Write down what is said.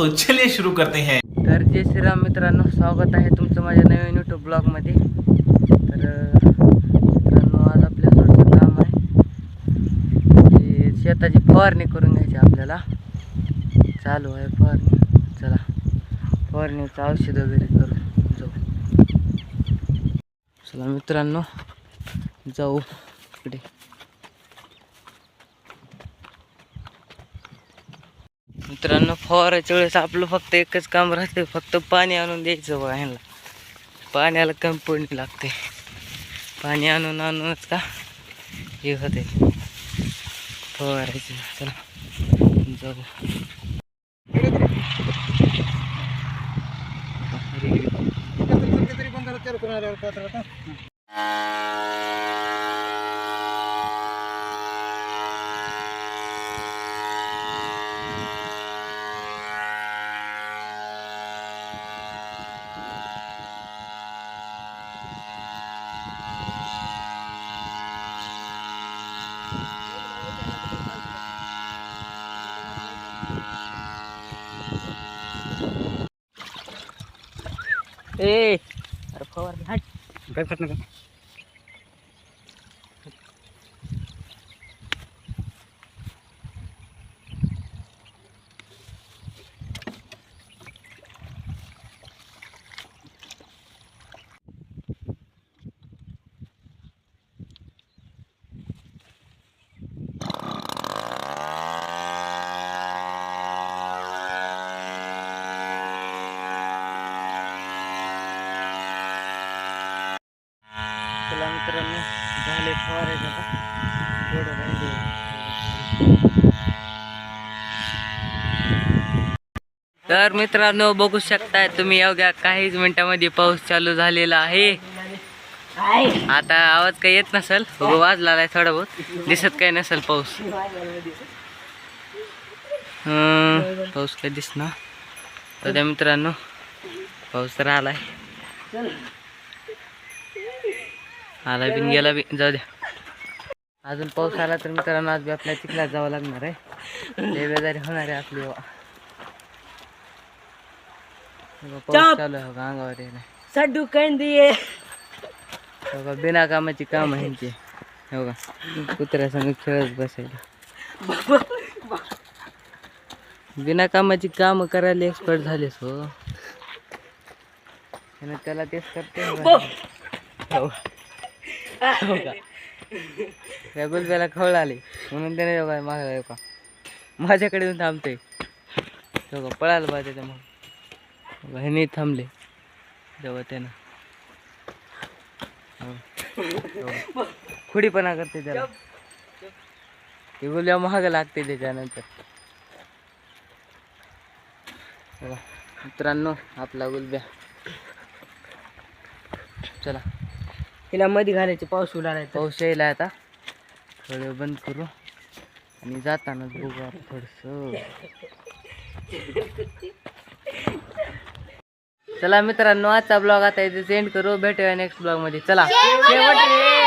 तो चलिए शुरू करते हैं। तर जय श्रीराम मित्रांनो, स्वागत आहे तुमचं माझ्या नवीन यूट्यूब ब्लॉगमध्ये. तर मित्रांनो, आज आपल्या थोडंसं काम आहे की शेताची फवारणी करून घ्यायची आपल्याला. चालू आहे फवारणी. चला फवारणीचं औषध वगैरे करू जाऊ. चला मित्रांनो जाऊ इकडे. मित्रांनो, फवाराच्या वेळेस आपलं फक्त एकच काम राहते, फक्त पाणी आणून द्यायचं बघा ह्यांना. पाण्याला कमी पडणी लागते. पाणी आणूनच का हे होते फवारायचं. चला जाऊ. ए अरे फवारणी हट. काय करत नका. चला मित्रांनो, झाले फवारायचं आता. थोडं राहिले. तर मित्रांनो, बघू शकताय तुम्ही, एवढ्या काहीच मिनिटांमध्ये पाऊस चालू झालेला आहे. आता आवाज काही येत नसेल, वाजला आहे थोडा बहुत, दिसत काही नसेल पाऊस. पाऊस काही दिसना. तर मित्रांनो, पाऊस तर आलाय. आला बिन गेला बी, जाऊ द्या. अजून पाऊस आला तर मित्रांनो, आज बी आपल्या चिखलात जावं लागणार आहे. लय बेजारी होणार आहे आपली. पाऊस चालू आहे बघा, अंगावर येणार. सड्डू कंदी बघा, बिना कामाची काम आहे ह्यांची. हे बघा, कुत्र्यासंग खेळत बसायला. बिना कामाची काम करायला एक्सपर्ट झालेस हो. त्याला तेच करते. त्या गुलब्याला खवळ आली म्हणून त्याने योगा मागा योगा माझ्याकडे येऊन थांबते. योगा पळायला पाहिजे त्यामुळे ह्याने थांबले जेव्हा त्यानं खुडीपणा करते त्याला. ते गुलब्या महाग लागते त्याच्यानंतर. मित्रांनो, आपला गुलब्या. चला तिला मध्ये घालायचे. पाऊस उडालाय, पाऊस यायला आता. थोडं बंद करू आणि जाताना बघू आपण थोडस. चला मित्रांनो, आजचा ब्लॉग आता इथे एंड करू. भेटूया नेक्स्ट ब्लॉग मध्ये. चला शेवट रे.